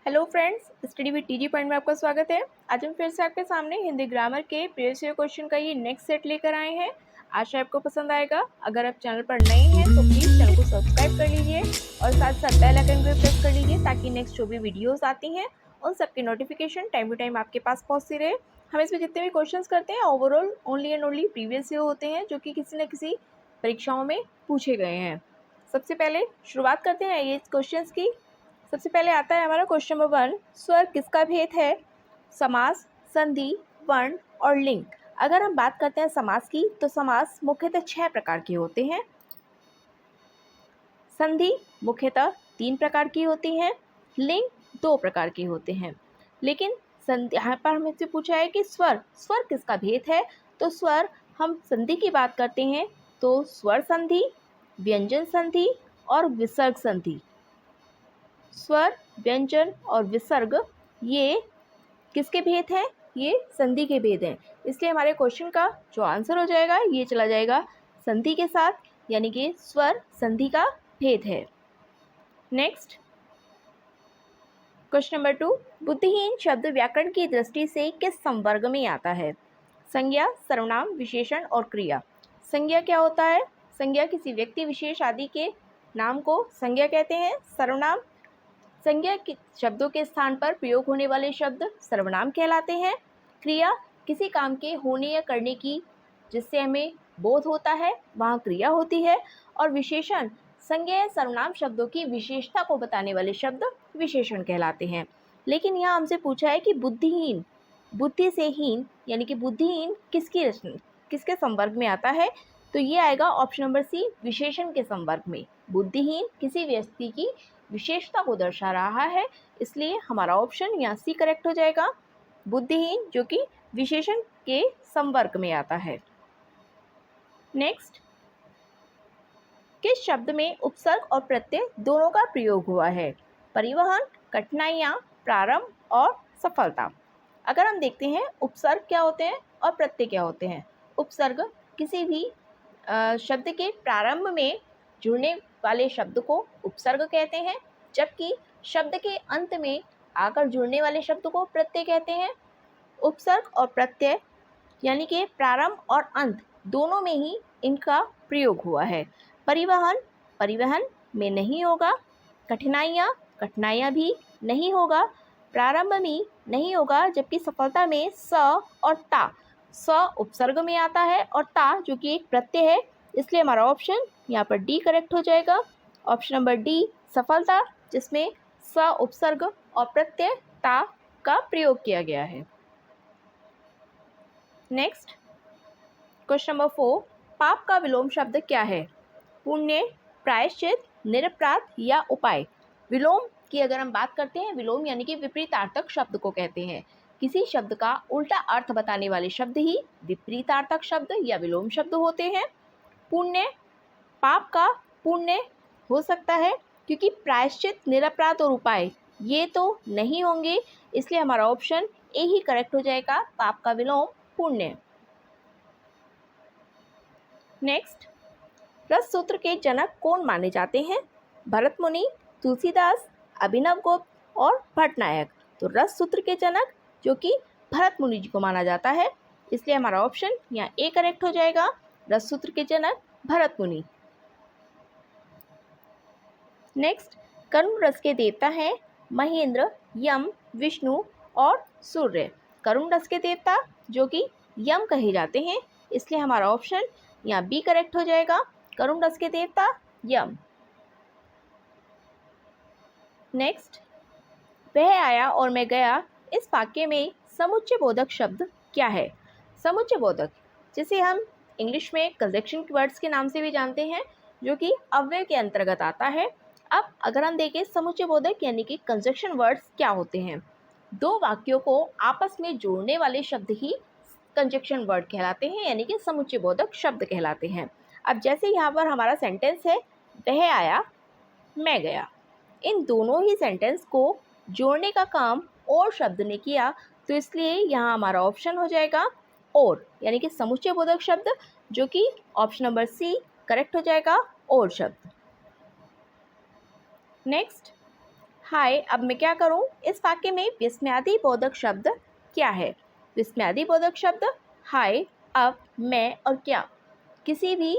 Hello friends, study with TG point में आपका स्वागत है। आज हम फिर से आपके सामने हिंदी ग्रामर के प्रीवियस ईयर क्वेश्चन का ये नेक्स्ट सेट लेकर आए हैं। आशा आपको पसंद आएगा। अगर आप चैनल पर नए हैं तो प्लीज़ चैनल को सब्सक्राइब कर लीजिए और साथ साथ बेल आइकन को प्रेस कर लीजिए ताकि नेक्स्ट जो भी वीडियोज़ आती हैं उन सबकी नोटिफिकेशन टाइम टू टाइम आपके पास पहुँचती रहे। हम इसमें जितने भी क्वेश्चन करते हैं overall only and only previous year होते हैं जो कि किसी न किसी परीक्षाओं में पूछे गए हैं। सबसे पहले शुरुआत करते हैं ये क्वेश्चन की। सबसे पहले आता है हमारा क्वेश्चन नंबर 1, स्वर किसका भेद है? समास, संधि, वर्ण और लिंग। अगर हम बात करते हैं समास की तो समास मुख्यतः 6 प्रकार के होते हैं। संधि मुख्यतः 3 प्रकार की होती हैं। लिंग 2 प्रकार के होते हैं। लेकिन संधि यहाँ पर हमसे पूछा है कि स्वर स्वर किसका भेद है? तो स्वर हम संधि की बात करते हैं तो स्वर संधि, व्यंजन संधि और विसर्ग संधि। स्वर, व्यंजन और विसर्ग ये किसके भेद हैं? ये संधि के भेद हैं। इसलिए हमारे क्वेश्चन का जो आंसर हो जाएगा ये चला जाएगा संधि के साथ, यानी कि स्वर संधि का भेद है। नेक्स्ट क्वेश्चन नंबर 2, बुद्धिहीन शब्द व्याकरण की दृष्टि से किस संवर्ग में आता है? संज्ञा, सर्वनाम, विशेषण और क्रिया। संज्ञा क्या होता है? संज्ञा किसी व्यक्ति विशेष आदि के नाम को संज्ञा कहते हैं। सर्वनाम संज्ञा के शब्दों के स्थान पर प्रयोग होने वाले शब्द सर्वनाम कहलाते हैं। क्रिया किसी काम के होने या करने की जिससे हमें बोध होता है वहाँ क्रिया होती है। और विशेषण संज्ञा या सर्वनाम शब्दों की विशेषता को बताने वाले शब्द विशेषण कहलाते हैं। लेकिन यहाँ हमसे पूछा है कि बुद्धिहीन, बुद्धि से हीन यानी कि बुद्धिहीन किसके संवर्ग में आता है? तो ये आएगा ऑप्शन नंबर सी, विशेषण के संवर्ग में। बुद्धिहीन किसी व्यक्ति की विशेषता को दर्शा रहा है, इसलिए हमारा ऑप्शन यहाँ सी करेक्ट हो जाएगा, बुद्धिहीन, जो कि विशेषण के संवर्ग में आता है। नेक्स्ट, किस शब्द में उपसर्ग और प्रत्यय दोनों का प्रयोग हुआ है? परिवहन, कठिनाइयाँ, प्रारंभ और सफलता। अगर हम देखते हैं उपसर्ग क्या होते हैं और प्रत्यय क्या होते हैं। उपसर्ग किसी भी शब्द के प्रारंभ में जुड़ने वाले शब्द को उपसर्ग कहते हैं, जबकि शब्द के अंत में आकर जुड़ने वाले शब्द को प्रत्यय कहते हैं। उपसर्ग और प्रत्यय यानी कि प्रारंभ और अंत दोनों में ही इनका प्रयोग हुआ है। परिवहन, परिवहन में नहीं होगा। कठिनाइयाँ, कठिनाइयाँ भी नहीं होगा। प्रारंभ में नहीं होगा, जबकि सफलता में स और ता, स उपसर्ग में आता है और ता जो कि एक प्रत्यय है, इसलिए हमारा ऑप्शन यहाँ पर डी करेक्ट हो जाएगा। ऑप्शन नंबर डी सफलता, जिसमें स उपसर्ग और प्रत्यय ता का प्रयोग किया गया है। नेक्स्ट क्वेश्चन नंबर 4, पाप का विलोम शब्द क्या है? पुण्य, प्रायश्चित, निरपराध या उपाय। विलोम की अगर हम बात करते हैं, विलोम यानी कि विपरीतार्थक शब्द को कहते हैं। किसी शब्द का उल्टा अर्थ बताने वाले शब्द ही विपरीतार्थक शब्द या विलोम शब्द होते हैं। पुण्य, पाप का पुण्य हो सकता है क्योंकि प्रायश्चित, निरपराध और उपाय ये तो नहीं होंगे, इसलिए हमारा ऑप्शन ए ही करेक्ट हो जाएगा, पाप का विलोम पुण्य। नेक्स्ट, रस सूत्र के जनक कौन माने जाते हैं? भरत मुनि, तुलसीदास, अभिनव गुप्त और भट्टनायक। तो रस सूत्र के जनक जो कि भरत मुनि जी को माना जाता है, इसलिए हमारा ऑप्शन यहाँ ए करेक्ट हो जाएगा, रस सूत्र के जनक भरत मुनि। नेक्स्ट, करुण रस के देवता हैं महेंद्र, यम, विष्णु और सूर्य। करुण रस के देवता जो कि यम कहे जाते हैं, इसलिए हमारा ऑप्शन यहाँ बी करेक्ट हो जाएगा, करुण रस के देवता यम। नेक्स्ट, वह आया और मैं गया, इस वाक्य में समुच्चय बोधक शब्द क्या है? समुच्चय बोधक जिसे हम इंग्लिश में कंजक्शन वर्ड्स के नाम से भी जानते हैं, जो कि अव्यय के अंतर्गत आता है। अब अगर हम देखें समुच्चय बोधक यानी कि कंजक्शन वर्ड्स क्या होते हैं, दो वाक्यों को आपस में जोड़ने वाले शब्द ही कंजक्शन वर्ड कहलाते हैं, यानी कि समुच्चय बोधक शब्द कहलाते हैं। अब जैसे यहाँ पर हमारा सेंटेंस है, वह आया मैं गया, इन दोनों ही सेंटेंस को जोड़ने का काम और शब्द ने किया, तो इसलिए यहाँ हमारा ऑप्शन हो जाएगा और, यानी कि समुच्चय बोधक शब्द, जो कि ऑप्शन नंबर सी करेक्ट हो जाएगा, और शब्द। नेक्स्ट, हाय, अब मैं क्या करूं? इस वाक्य में विस्मयादि बोधक शब्द क्या है? विस्मयादि बोधक शब्द हाय, अब, मैं और क्या किसी भी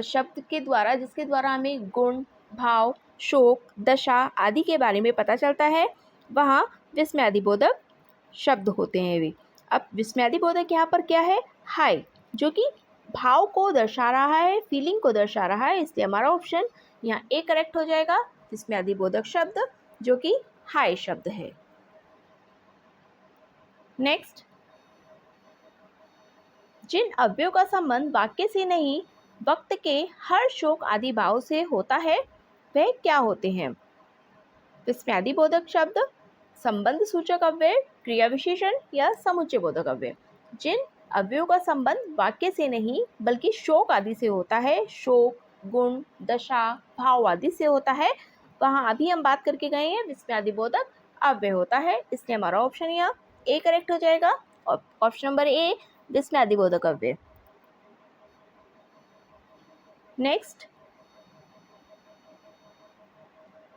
शब्द के द्वारा जिसके द्वारा हमें गुण, भाव, शोक, दशा आदि के बारे में पता चलता है, वहाँ विस्मयादि बोधक शब्द होते हैं वे। अब विस्मयादि बोधक यहाँ पर क्या है? हाय, जो कि भाव को दर्शा रहा है, फीलिंग को दर्शा रहा है, इसलिए हमारा ऑप्शन यहाँ ए करेक्ट हो जाएगा, विस्मयादि बोधक शब्द जो कि हाय शब्द है। नेक्स्ट, जिन अव्ययों का संबंध वाक्य से नहीं वक्त के हर शोक आदि भाव से होता है वह क्या होते हैं? विस्मयादि बोधक शब्द, संबंध सूचक अव्यय, क्रिया विशेषण या समुच्चय बोधक अव्यय। जिन अव्ययों का संबंध वाक्य से नहीं बल्कि शोक आदि से होता है, शोक, गुण, दशा, भाव आदि से होता है, वहाँ अभी हम बात करके गए हैं विस्मयादि बोधक अव्यय होता है, इसलिए हमारा ऑप्शन यहाँ ए करेक्ट हो जाएगा। ऑप्शन नंबर ए, विस्मयादि बोधक अव्यय। नेक्स्ट,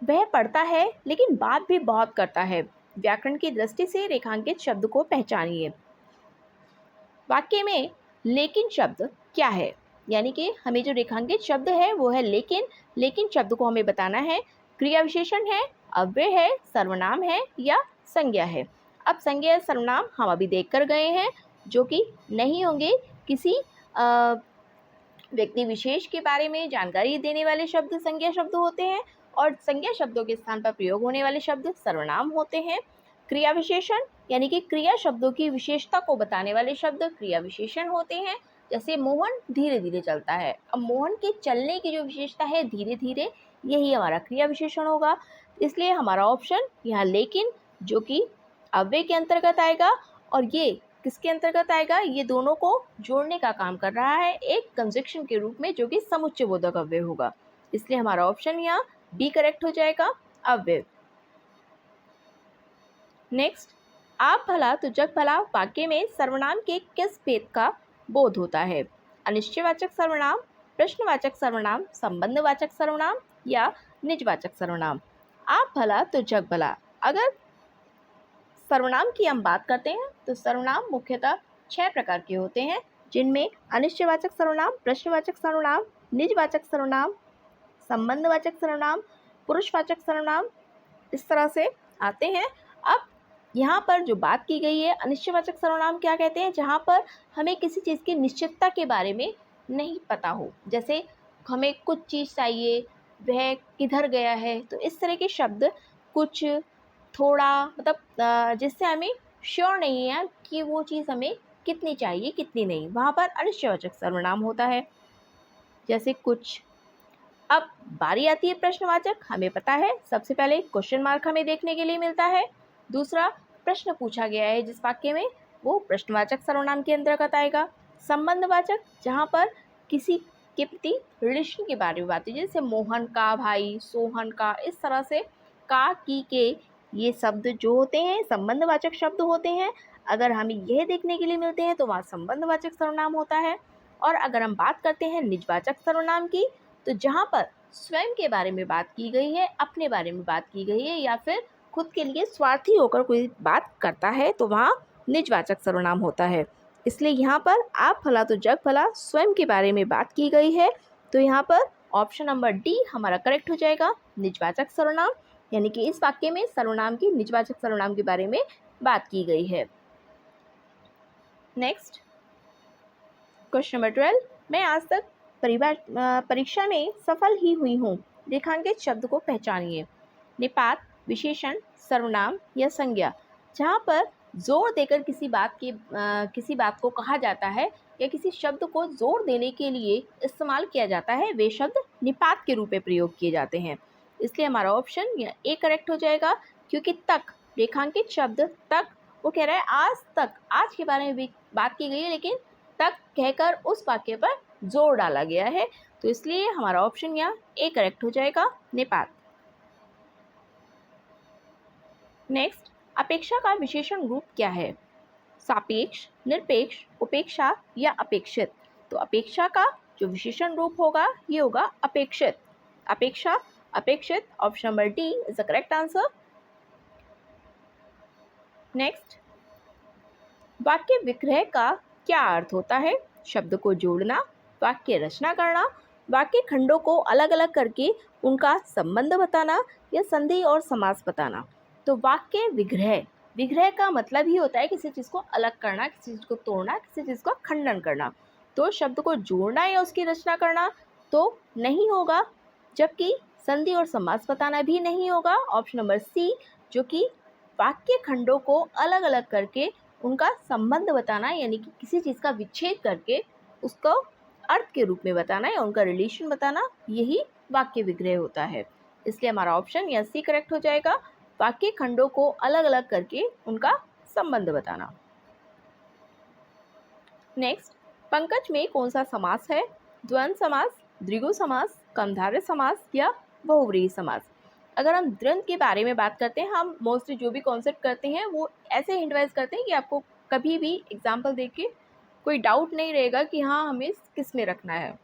वह पढ़ता है लेकिन बात भी बहुत करता है। व्याकरण की दृष्टि से रेखांकित शब्द को पहचानिए। वाक्य में लेकिन शब्द क्या है? यानी कि हमें जो रेखांकित शब्द है वो है लेकिन। लेकिन शब्द को हमें बताना है क्रिया विशेषण है, अव्यय है, सर्वनाम है या संज्ञा है। अब संज्ञा या सर्वनाम हम अभी देख कर गए हैं, जो कि नहीं होंगे किसी व्यक्ति विशेष के बारे में जानकारी देने वाले शब्द संज्ञा शब्द होते हैं, और संज्ञा शब्दों के स्थान पर प्रयोग होने वाले शब्द सर्वनाम होते हैं। क्रिया विशेषण यानी कि क्रिया शब्दों की विशेषता को बताने वाले शब्द क्रिया विशेषण होते हैं। जैसे मोहन धीरे धीरे चलता है, अब मोहन के चलने की जो विशेषता है धीरे धीरे, यही हमारा क्रिया विशेषण होगा। इसलिए हमारा ऑप्शन यहाँ लेकिन, जो कि अव्यय के अंतर्गत आएगा, और ये किसके अंतर्गत आएगा? ये दोनों को जोड़ने का काम कर रहा है एक कंजक्शन के रूप में, जो कि समुच्चय बोधक अव्यय होगा। इसलिए हमारा ऑप्शन यहाँ बी करेक्ट हो जाएगा, अव्यय। नेक्स्ट, आप भला तो जग भला वाक्य में सर्वनाम के किस भेद का बोध होता है? अनिश्चयवाचक सर्वनाम, प्रश्नवाचक सर्वनाम, संबंधवाचक सर्वनाम या निजवाचक सर्वनाम। आप भला तो जग भला, अगर सर्वनाम की हम बात करते हैं तो सर्वनाम मुख्यतः 6 प्रकार के होते हैं, जिनमें अनिश्चयवाचक सर्वनाम, प्रश्नवाचक सर्वनाम, निजवाचक सर्वनाम, संबंधवाचक सर्वनाम, पुरुषवाचक सर्वनाम, इस तरह से आते हैं। अब यहाँ पर जो बात की गई है अनिश्चयवाचक सर्वनाम क्या कहते हैं? जहाँ पर हमें किसी चीज़ की निश्चितता के बारे में नहीं पता हो, जैसे हमें कुछ चीज़ चाहिए, वह किधर गया है, तो इस तरह के शब्द, कुछ, थोड़ा, मतलब जिससे हमें श्योर नहीं है कि वो चीज़ हमें कितनी चाहिए कितनी नहीं, वहाँ पर अनिश्चयवाचक सर्वनाम होता है। जैसे कुछ। अब बारी आती है प्रश्नवाचक। हमें पता है सबसे पहले क्वेश्चन मार्क हमें देखने के लिए मिलता है, दूसरा प्रश्न पूछा गया है जिस वाक्य में, वो प्रश्नवाचक सर्वनाम के अंतर्गत आएगा। संबंधवाचक, जहाँ पर किसी के प्रति रिलेशन के बारे में बात है, जैसे मोहन का भाई, सोहन का, इस तरह से का, की, के, ये शब्द जो होते हैं संबंधवाचक शब्द होते हैं। अगर हमें यह देखने के लिए मिलते हैं तो वहाँ संबंधवाचक सर्वनाम होता है। और अगर हम बात करते हैं निजवाचक सर्वनाम की, तो जहाँ पर स्वयं के बारे में बात की गई है, अपने बारे में बात की गई है, या फिर खुद के लिए स्वार्थी होकर कोई बात करता है, तो वहाँ निजवाचक सर्वनाम होता है। इसलिए यहाँ पर आप भला तो जग भला स्वयं के बारे में बात की गई है, तो यहाँ पर ऑप्शन नंबर डी हमारा करेक्ट हो जाएगा, निजवाचक सर्वनाम। यानी कि इस वाक्य में सर्वनाम की निजवाचक सर्वनाम के बारे में बात की गई है। नेक्स्ट, क्वेश्चन नंबर 12, मैं आज तक परीक्षा में सफल ही हुई हूँ। रेखांकित शब्द को पहचानिए। निपात, विशेषण, सर्वनाम या संज्ञा। जहाँ पर जोर देकर किसी बात को कहा जाता है या किसी शब्द को जोर देने के लिए इस्तेमाल किया जाता है, वे शब्द निपात के रूप में प्रयोग किए जाते हैं। इसलिए हमारा ऑप्शन या ए करेक्ट हो जाएगा, क्योंकि तक, रेखांकित शब्द तक, वो कह रहा है आज तक, आज के बारे में भी बात की गई है, लेकिन तक कहकर उस वाक्य पर जोर डाला गया है, तो इसलिए हमारा ऑप्शन यहाँ ए करेक्ट हो जाएगा, निपात। नेक्स्ट, अपेक्षा का विशेषण रूप क्या है? सापेक्ष, निरपेक्ष, उपेक्षा या अपेक्षित। तो अपेक्षा का जो विशेषण रूप होगा ये होगा अपेक्षित। अपेक्षा अपेक्षित, option number D is the correct answer. Next, वाक्य विग्रह का क्या अर्थ होता है? शब्द को जोड़ना, वाक्य रचना करना, वाक्य खंडों को अलग अलग करके उनका संबंध बताना या संधि और समास बताना। तो वाक्य विग्रह, विग्रह का मतलब ही होता है किसी चीज़ को अलग करना, किसी चीज़ को तोड़ना, किसी चीज़ का खंडन करना। तो शब्द को जोड़ना या उसकी रचना करना तो नहीं होगा, जबकि संधि और समास बताना भी नहीं होगा, ऑप्शन नंबर सी, जो कि वाक्य खंडों को अलग अलग करके उनका संबंध बताना, यानी कि किसी चीज़ का विच्छेद करके उसको अर्थ के रूप में बताना या उनका रिलेशन बताना, यही वाक्य विग्रह होता है। इसलिए हमारा ऑप्शन या सी करेक्ट हो जाएगा, वाक्य खंडों को अलग अलग करके उनका संबंध बताना। नेक्स्ट, पंकज में कौन सा समास है? द्वंद्व समास, द्विगु समास, कर्मधारय समास या बहुव्रीहि समास। अगर हम द्वंद्व के बारे में बात करते हैं, हम मोस्टली जो भी कॉन्सेप्ट करते हैं वो ऐसे हिंटवाइज करते हैं कि आपको कभी भी एग्जाम्पल देख के कोई डाउट नहीं रहेगा कि हाँ हमें किस में रखना है।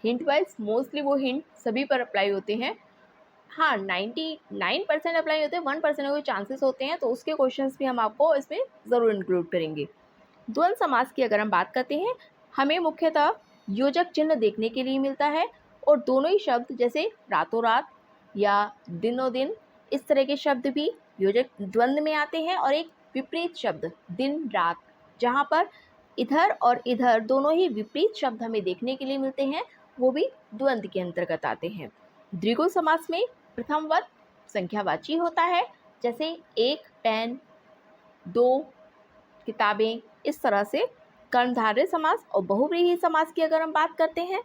हिंट वाइज मोस्टली वो हिंट सभी पर अप्लाई होते हैं। हाँ, 99% अप्लाई होते हैं, 1% कोई चांसेस होते हैं, तो उसके क्वेश्चंस भी हम आपको इसमें ज़रूर इंक्लूड करेंगे। द्वंद्व समास की अगर हम बात करते हैं, हमें मुख्यतः योजक चिन्ह देखने के लिए मिलता है और दोनों ही शब्द जैसे रातों रात या दिनों दिन, इस तरह के शब्द भी योजक द्वंद्व में आते हैं। और एक विपरीत शब्द दिन रात, जहाँ पर इधर और इधर दोनों ही विपरीत शब्द हमें देखने के लिए मिलते हैं, वो भी द्वंद्व के अंतर्गत आते हैं। द्विगु समास में प्रथमवत संख्यावाची होता है, जैसे एक पेन, दो किताबें, इस तरह से। कर्मधारय समास और बहुव्रीहि समास की अगर हम बात करते हैं,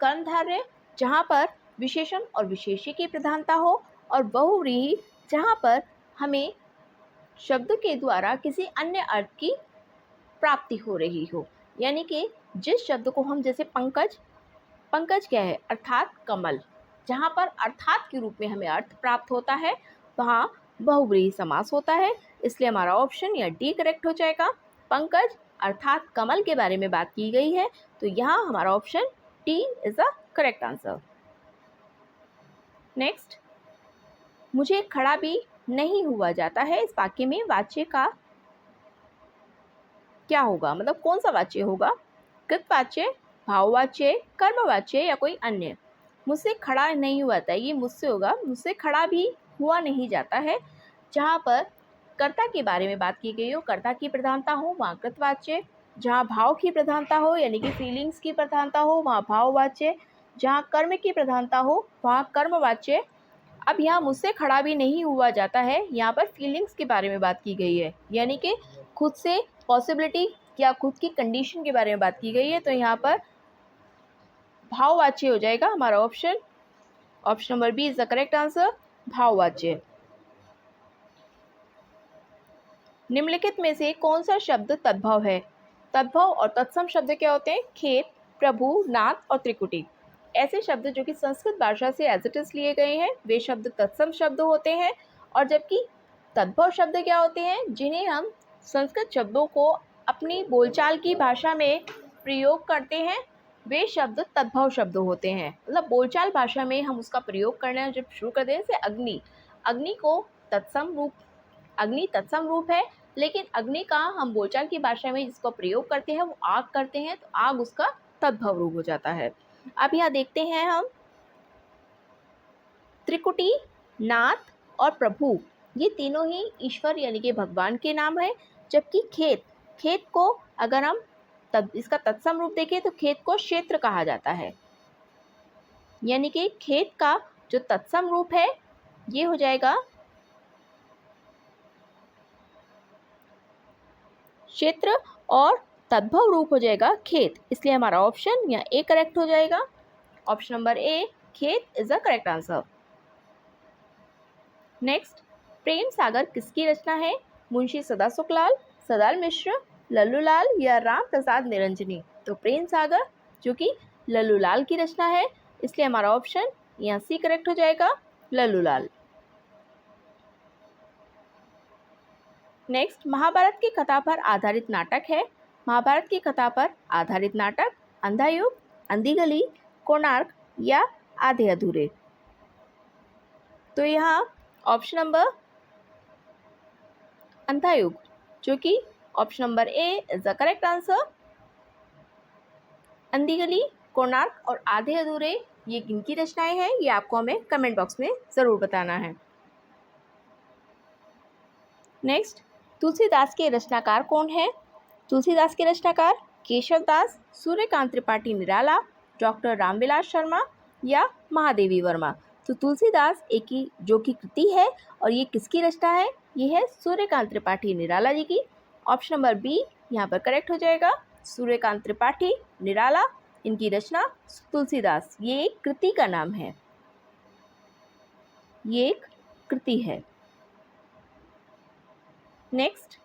कर्मधारय जहाँ पर विशेषण और विशेष्य की प्रधानता हो, और बहुव्रीहि जहाँ पर हमें शब्द के द्वारा किसी अन्य अर्थ की प्राप्ति हो रही हो। यानी कि जिस शब्द को हम, जैसे पंकज, पंकज क्या है? अर्थात कमल, जहाँ पर अर्थात के रूप में हमें अर्थ प्राप्त होता है, वहाँ बहुव्रीहि समास होता है। इसलिए हमारा ऑप्शन या डी करेक्ट हो जाएगा। पंकज अर्थात कमल के बारे में बात की गई है, तो यहाँ हमारा option D is the correct answer. Next, मुझे खड़ा भी नहीं हुआ जाता है, इस वाक्य में वाच्य का क्या होगा? मतलब कौन सा वाच्य होगा? कृतवाच्य, भाववाच्य, कर्मवाच्य या कोई अन्य? मुझसे खड़ा नहीं हुआ था, ये मुझसे होगा। मुझसे खड़ा भी हुआ नहीं जाता है, जहाँ पर कर्ता के बारे में बात की गई हो, कर्ता की प्रधानता हो, वहाँ कृतवाच्य। जहाँ भाव की प्रधानता हो, यानी कि फीलिंग्स की प्रधानता हो, वहाँ भाववाच्य। जहाँ कर्म की प्रधानता हो, वहाँ कर्मवाच्य। अब यहाँ मुझसे खड़ा भी नहीं हुआ जाता है, यहाँ पर फीलिंग्स के बारे में बात की गई है, यानी कि खुद से पॉसिबिलिटी या खुद की कंडीशन के बारे में बात की गई है, तो यहाँ पर भाववाच्य हो जाएगा हमारा option. Option number B is the correct answer, भाववाच्य। निम्नलिखित में से कौन सा शब्द तद्भव है? तद्भव और तत्सम शब्द क्या होते हैं? खेत, प्रभु, नाथ और त्रिकुटी। ऐसे शब्द जो कि संस्कृत भाषा से एज इट इज लिए गए हैं, वे शब्द तत्सम शब्द होते हैं। और जबकि तद्भव शब्द क्या होते हैं? जिन्हें हम संस्कृत शब्दों को अपनी बोलचाल की भाषा में प्रयोग करते हैं, वे शब्द तद्भव शब्द होते हैं। मतलब बोलचाल भाषा में हम उसका प्रयोग करना जब शुरू कर दें, जैसे अग्नि, अग्नि को तत्सम रूप, अग्नि तत्सम रूप है, लेकिन अग्नि का हम बोलचाल की भाषा में जिसको प्रयोग करते हैं वो आग करते हैं, तो आग उसका तद्भव रूप हो जाता है। अब यहाँ देखते हैं हम, त्रिकुटी, नाथ और प्रभु, ये तीनों ही ईश्वर यानी कि भगवान के नाम है। जबकि खेत, खेत को अगर हम इसका तत्सम रूप देखें तो खेत को क्षेत्र कहा जाता है, यानी कि खेत का जो तत्सम रूप है ये हो जाएगा क्षेत्र, और तद्भव रूप हो जाएगा खेत। इसलिए हमारा ऑप्शन या ए करेक्ट हो जाएगा। ऑप्शन नंबर ए, खेत is the correct answer. Next, Prem Sagar किसकी रचना है? मुंशी सदा सुखलाल, सदाल मिश्र, लल्लूलाल या राम प्रसाद निरंजनी। तो प्रेम सागर जो कि लल्लूलाल की रचना है, इसलिए हमारा ऑप्शन यहाँ सी करेक्ट हो जाएगा, लल्लूलाल। नेक्स्ट, महाभारत की कथा पर आधारित नाटक है। महाभारत की कथा पर आधारित नाटक अंधा युग, अंधी गली, कोणार्क या आधे अधूरे। तो यहाँ ऑप्शन नंबर अंधायुग, जो कि option number A is the correct answer. अंधी गली, कोणार्क और आधे अधूरे ये किनकी रचनाएं हैं, ये आपको हमें कमेंट बॉक्स में ज़रूर बताना है। नेक्स्ट, तुलसीदास के रचनाकार कौन है? तुलसीदास के रचनाकार केशव दास, सूर्यकांत त्रिपाठी निराला, डॉक्टर रामविलास शर्मा या महादेवी वर्मा। तो तुलसीदास एक ही जो की कृति है और ये किसकी रचना है? ये है सूर्यकांत त्रिपाठी निराला जी की। ऑप्शन नंबर बी यहाँ पर करेक्ट हो जाएगा। सूर्यकांत त्रिपाठी निराला, इनकी रचना तुलसीदास, ये एक कृति का नाम है, ये एक कृति है। नेक्स्ट,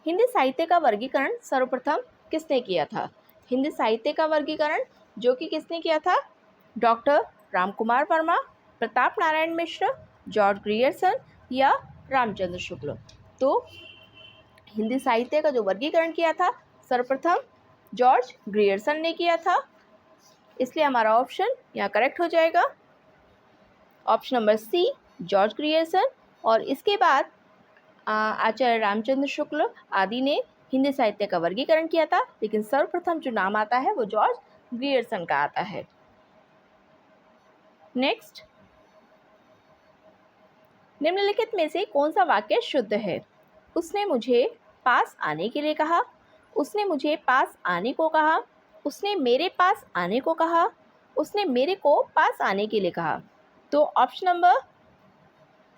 हिंदी साहित्य का वर्गीकरण सर्वप्रथम किसने किया था? हिंदी साहित्य का वर्गीकरण जो कि किसने किया था? Doctor Ramkumar Verma, Pratap Narayan Mishra, George Grierson या रामचंद्र शुक्ल। तो हिंदी साहित्य का जो वर्गीकरण किया था सर्वप्रथम जॉर्ज ग्रियर्सन ने किया था, इसलिए हमारा ऑप्शन यहाँ करेक्ट हो जाएगा, option number C George Grierson. और इसके बाद आचार्य रामचंद्र शुक्ल आदि ने हिंदी साहित्य का वर्गीकरण किया था, लेकिन सर्वप्रथम जो नाम आता है वो जॉर्ज ग्रियर्सन का आता है। नेक्स्ट, निम्नलिखित में से कौन सा वाक्य शुद्ध है? उसने मुझे पास आने के लिए कहा, उसने मुझे पास आने को कहा, उसने मेरे पास आने को कहा, उसने मेरे को पास आने के लिए कहा। तो ऑप्शन नंबर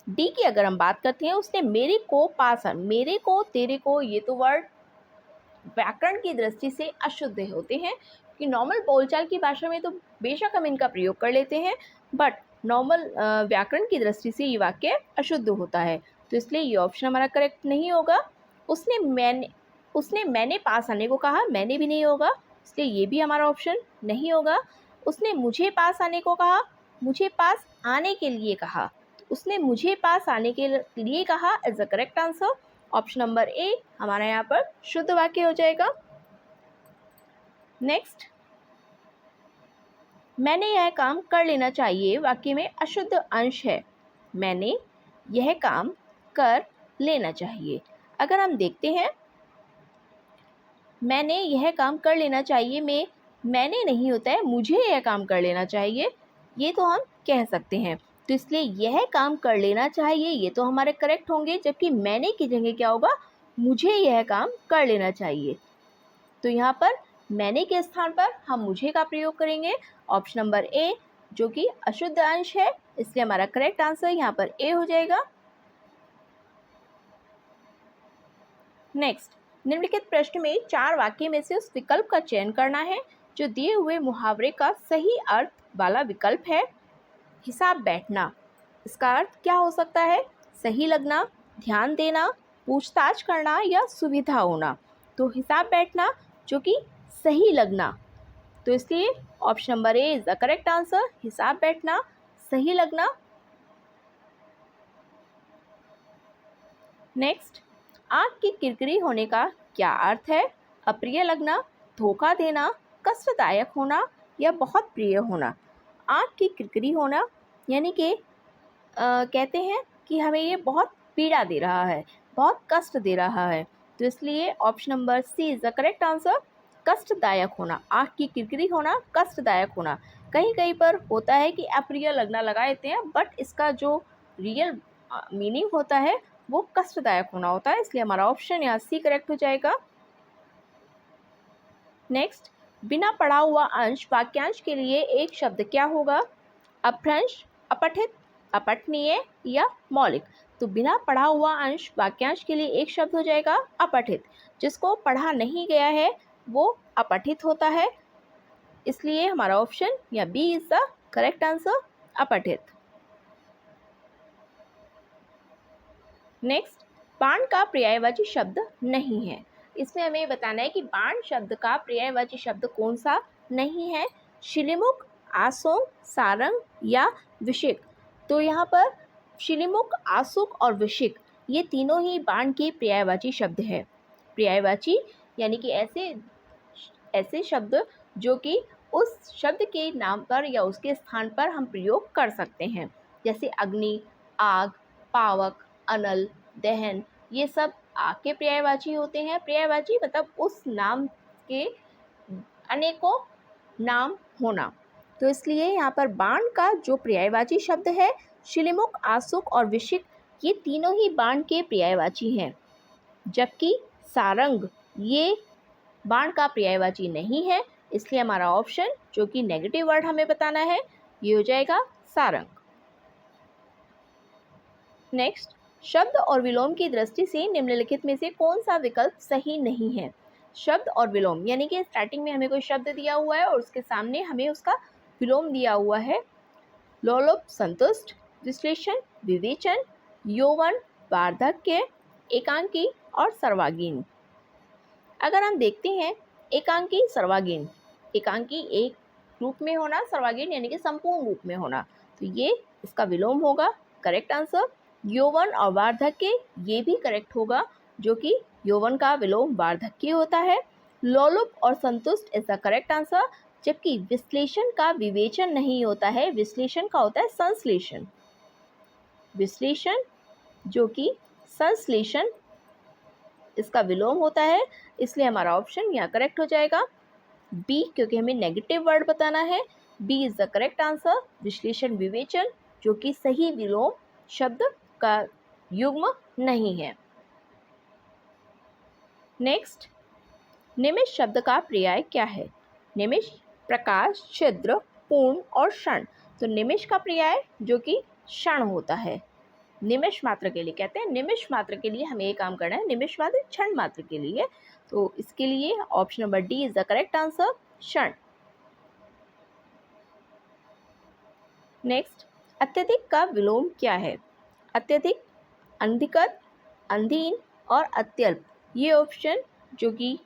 डी की अगर हम बात करते हैं, उसने मेरे को पास, मेरे को, तेरे को, ये तो वर्ड व्याकरण की दृष्टि से अशुद्ध होते हैं कि नॉर्मल बोलचाल की भाषा में तो बेशक हम इनका प्रयोग कर लेते हैं, बट नॉर्मल व्याकरण की दृष्टि से ये वाक्य अशुद्ध होता है, तो इसलिए ये ऑप्शन हमारा करेक्ट नहीं होगा। उसने मैंने पास आने को कहा, मैंने भी नहीं होगा, इसलिए ये भी हमारा ऑप्शन नहीं होगा। उसने मुझे पास आने को कहा, मुझे पास आने के लिए कहा, उसने मुझे पास आने के लिए कहा is the correct answer. Option number ए हमारा यहाँ पर शुद्ध वाक्य हो जाएगा। नेक्स्ट, मैंने यह काम कर लेना चाहिए वाक्य में अशुद्ध अंश है, मैंने यह काम कर लेना चाहिए। अगर हम देखते हैं, मैंने यह काम कर लेना चाहिए में मैंने नहीं होता है, मुझे यह काम कर लेना चाहिए, ये तो हम कह सकते हैं, तो इसलिए यह काम कर लेना चाहिए ये तो हमारे करेक्ट होंगे, जबकि मैंने की जगह क्या होगा, मुझे यह काम कर लेना चाहिए। तो यहाँ पर मैंने के स्थान पर हम मुझे का प्रयोग करेंगे, ऑप्शन नंबर ए जो कि अशुद्ध अंश है, इसलिए हमारा करेक्ट आंसर यहाँ पर ए हो जाएगा। नेक्स्ट, निम्नलिखित प्रश्न में 4 वाक्य में से उस विकल्प का चयन करना है जो दिए हुए मुहावरे का सही अर्थ वाला विकल्प है। हिसाब बैठना, इसका अर्थ क्या हो सकता है? सही लगना, ध्यान देना, पूछताछ करना या सुविधा होना। तो हिसाब बैठना जो कि सही लगना, तो इसलिए option number A is the correct answer, हिसाब बैठना, सही लगना। नेक्स्ट, आँख की किरकिरी होने का क्या अर्थ है? अप्रिय लगना, धोखा देना, कष्टदायक होना या बहुत प्रिय होना। आँख की किरकिरी होना यानी कि कहते हैं कि हमें ये बहुत पीड़ा दे रहा है, बहुत कष्ट दे रहा है, तो इसलिए option number C is the correct answer, कष्टदायक होना। आँख की किरकिरी होना, कष्टदायक होना। कहीं कहीं पर होता है कि अप्रिय लगना लगा देते हैं, बट इसका जो रियल मीनिंग होता है वो कष्टदायक होना होता है, इसलिए हमारा ऑप्शन यहाँ सी करेक्ट हो जाएगा। नेक्स्ट, बिना पढ़ा हुआ अंश वाक्यांश के लिए एक शब्द क्या होगा? अपभ्रंश, अपठित, अपठनीय या मौलिक। तो बिना पढ़ा हुआ अंश वाक्यांश के लिए एक शब्द हो जाएगा अपठित। जिसको पढ़ा नहीं गया है वो अपठित होता है, इसलिए हमारा ऑप्शन या B is the correct answer, अपठित। नेक्स्ट, बाण का पर्यायवाची शब्द नहीं है। इसमें हमें बताना है कि बाण शब्द का पर्यायवाची शब्द कौन सा नहीं है। शिलीमुख, आसोम, सारंग या विशिक। तो यहाँ पर शिलीमुख, आसुक और विशिक ये तीनों ही बाण के पर्यायवाची शब्द है। पर्यायवाची यानी कि ऐसे शब्द जो कि उस शब्द के नाम पर या उसके स्थान पर हम प्रयोग कर सकते हैं। जैसे अग्नि, आग, पावक, अनल, दहन, ये सब आग के पर्यायवाची होते हैं। पर्यायवाची मतलब उस नाम के अनेकों नाम होना। तो इसलिए यहाँ पर बाण का जो पर्यायवाची शब्द है, शिलीमुख, आसुक और विशिक, ये तीनों ही बाण के पर्यायवाची हैं। जबकि सारंग ये बाण का पर्यायवाची नहीं है, इसलिए हमारा ऑप्शन जो कि नेगेटिव वर्ड हमें बताना है, ये हो जाएगा सारंग। नेक्स्ट, शब्द और विलोम की दृष्टि से निम्नलिखित में से कौन सा विकल्प सही नहीं है? शब्द और विलोम यानी कि स्टार्टिंग में हमें कोई शब्द दिया हुआ है और उसके सामने हमें उसका विलोम दिया हुआ है। लोलुप, संतुष्ट, विश्लेषण, विवेचन, यौवन, वार्धक्य, एकांकी और सर्वांगीण। अगर हम देखते हैं एकांकी, सर्वांगीण, एकांकी एक रूप में होना, सर्वांगीण यानी कि संपूर्ण रूप में होना, तो ये इसका विलोम होगा, करेक्ट आंसर। यौवन और वार्धक्य ये भी करेक्ट होगा, जो कि यौवन का विलोम वार्धक्य होता है। लोलुप और संतुष्ट इज द करेक्ट आंसर, जबकि विश्लेषण का विवेचन नहीं होता है, विश्लेषण का होता है संश्लेषण। विश्लेषण जो कि संश्लेषण, इसका विलोम होता है, इसलिए हमारा ऑप्शन यहाँ करेक्ट हो जाएगा बी, क्योंकि हमें नेगेटिव वर्ड बताना है। B is the correct answer, विश्लेषण विवेचन, जो कि सही विलोम शब्द का युग्म नहीं है। नेक्स्ट, निमिष शब्द का पर्याय क्या है? निमिष प्रकाश, छिद्र, पूर्ण और क्षण। तो निमिष का पर्याय जो कि क्षण होता है, निमिष मात्र के लिए कहते हैं, निमिष मात्र के लिए हमें ये काम करना है, निमिष मात्र क्षण मात्र के लिए। तो इसके लिए option number D is the correct answer, क्षण। नेक्स्ट, अत्यधिक का विलोम क्या है? अत्यधिक, अधिकतर, अधीन और अत्यल्प, ये ऑप्शन जो कि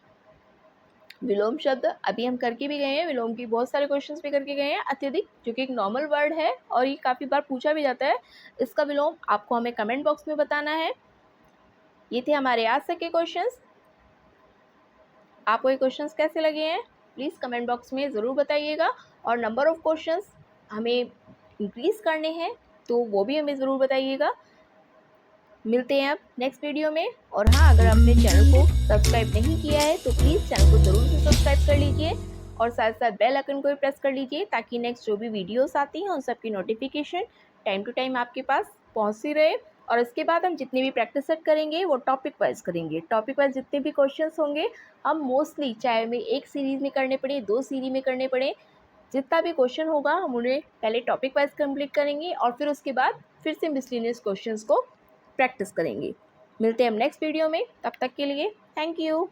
विलोम शब्द अभी हम करके भी गए हैं, विलोम की बहुत सारे क्वेश्चंस भी करके गए हैं। अत्यधिक जो कि एक नॉर्मल वर्ड है और ये काफ़ी बार पूछा भी जाता है, इसका विलोम आपको हमें कमेंट बॉक्स में बताना है। ये थे हमारे आज तक के क्वेश्चंस। आपको ये क्वेश्चंस कैसे लगे हैं प्लीज़ कमेंट बॉक्स में ज़रूर बताइएगा, और नंबर ऑफ़ क्वेश्चंस हमें इंक्रीज़ करने हैं तो वो भी हमें ज़रूर बताइएगा। मिलते हैं अब नेक्स्ट वीडियो में। और हाँ, अगर आपने चैनल को सब्सक्राइब नहीं किया है तो प्लीज़ चैनल को ज़रूर से सब्सक्राइब कर लीजिए और साथ साथ बेल आइकन को भी प्रेस कर लीजिए, ताकि नेक्स्ट जो भी वीडियोस आती हैं उन सबकी नोटिफिकेशन टाइम टू टाइम आपके पास पहुँचती रहे। और इसके बाद हम जितनी भी प्रैक्टिस सेट करेंगे वो टॉपिक वाइज करेंगे। टॉपिक वाइज जितने भी क्वेश्चंस होंगे हम मोस्टली, चाहे हमें एक सीरीज़ में करने पड़े, 2 सीरीज में करने पड़े, जितना भी क्वेश्चन होगा हम उन्हें पहले टॉपिक वाइज कंप्लीट करेंगे और फिर उसके बाद फिर से मिसलेनियस क्वेश्चंस को प्रैक्टिस करेंगे। मिलते हैं हम नेक्स्ट वीडियो में, तब तक के लिए थैंक यू।